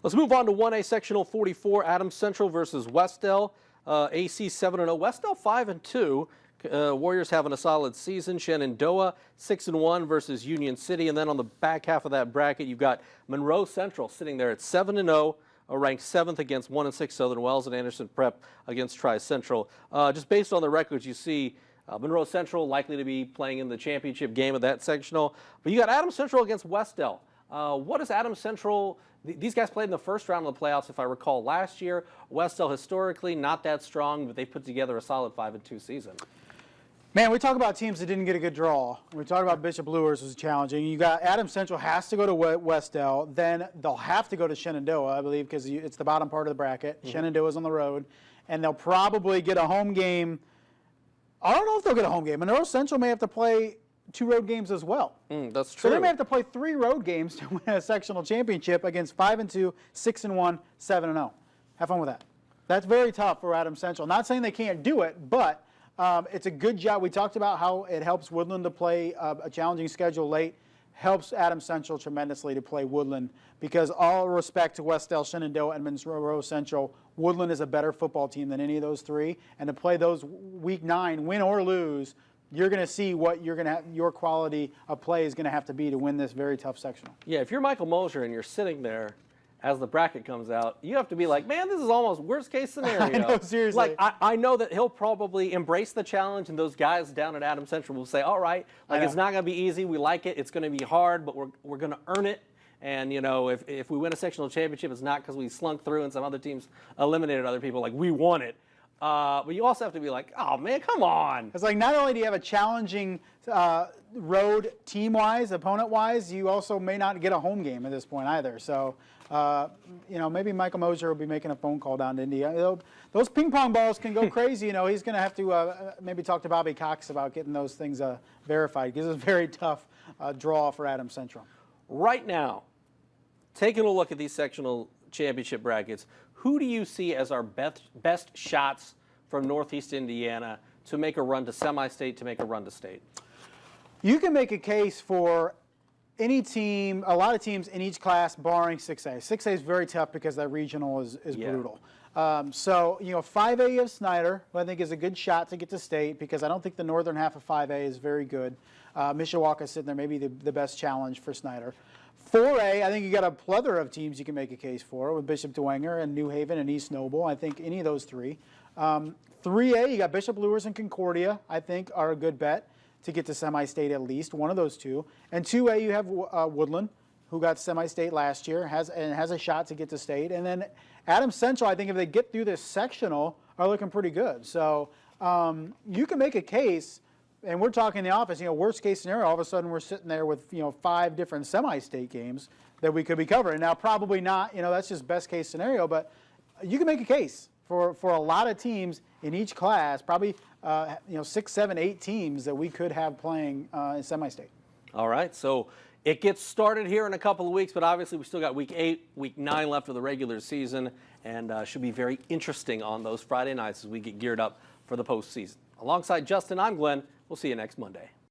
Let's move on to 1A Sectional 44, Adams Central versus Westdale. AC 7-0, Westdale 5-2. Warriors having a solid season. Shenandoah 6-1 versus Union City. And then on the back half of that bracket, you've got Monroe Central sitting there at 7-0, ranked 7th against 1-6 Southern Wells, and Anderson Prep against Tri-Central. Just based on the records, you see Monroe Central likely to be playing in the championship game of that sectional. But you got Adams Central against Westdale. What is Adams Central? These guys played in the first round of the playoffs, if I recall, last year. Westdale historically not that strong, but they put together a solid 5-2 season. Man, we talk about teams that didn't get a good draw. We talk about Bishop Luers was challenging. You got Adams Central has to go to Westdale. Then they'll have to go to Shenandoah, I believe, because it's the bottom part of the bracket. Shenandoah's on the road. And they'll probably get a home game. I don't know if they'll get a home game. Monroe Central may have to play 2 road games as well. That's true. So they may have to play 3 road games to win a sectional championship against 5-2, 6-1, 7-0. Have fun with that. That's very tough for Adams Central. Not saying they can't do it, but it's a good job. We talked about how it helps Woodland to play a challenging schedule late. Helps Adams Central tremendously to play Woodland, because all respect to Westdale, Shenandoah, and Monroe Central, Woodland is a better football team than any of those 3. And to play those week 9, win or lose, you're going to see what your quality of play is going to have to be to win this very tough sectional. Yeah, if you're Michael Mosier and you're sitting there as the bracket comes out, you have to be like, man, this is almost worst case scenario. I know, seriously. Like, I know that he'll probably embrace the challenge, and those guys down at Adams Central will say, all right, like, it's not going to be easy. We like it. It's going to be hard, but we're going to earn it. And, you know, if we win a sectional championship, it's not because we slunk through and some other teams eliminated other people. Like, we won it. But you also have to be like, oh, man, come on. It's like, not only do you have a challenging road team-wise, opponent-wise, you also may not get a home game at this point either. So, you know, maybe Michael Mosier will be making a phone call down to India. Those ping pong balls can go crazy. You know, he's going to have to maybe talk to Bobby Cox about getting those things verified, because it's a very tough draw for Adams Central. Right now, taking a look at these sectional championship brackets, who do you see as our best shots from Northeast Indiana to make a run to semi-state, to make a run to state? You can make a case for any team, a lot of teams in each class, barring 6A. 6A is very tough because that regional is brutal. So, you know, 5A of Snyder, who I think is a good shot to get to state, because I don't think the northern half of 5A is very good. Mishawaka sitting there, maybe the best challenge for Snyder. 4A, I think you got a plethora of teams you can make a case for, with Bishop Dwenger and New Haven and East Noble. I think any of those 3. 3A, you got Bishop Luers and Concordia, I think, are a good bet to get to semi-state at least, one of those 2. And 2A, you have Woodland, who got semi-state last year, has a shot to get to state. And then Adams Central, I think if they get through this sectional, are looking pretty good. So you can make a case, and we're talking in the office, you know, worst case scenario, all of a sudden we're sitting there with, you know, 5 different semi-state games that we could be covering. Now, probably not, you know, that's just best case scenario, but you can make a case for a lot of teams in each class, probably, you know, 6, 7, 8 teams that we could have playing in semi-state. All right, so it gets started here in a couple of weeks, but obviously we still got week 8, week 9 left of the regular season, and should be very interesting on those Friday nights as we get geared up for the postseason. Alongside Justin, I'm Glenn. We'll see you next Monday.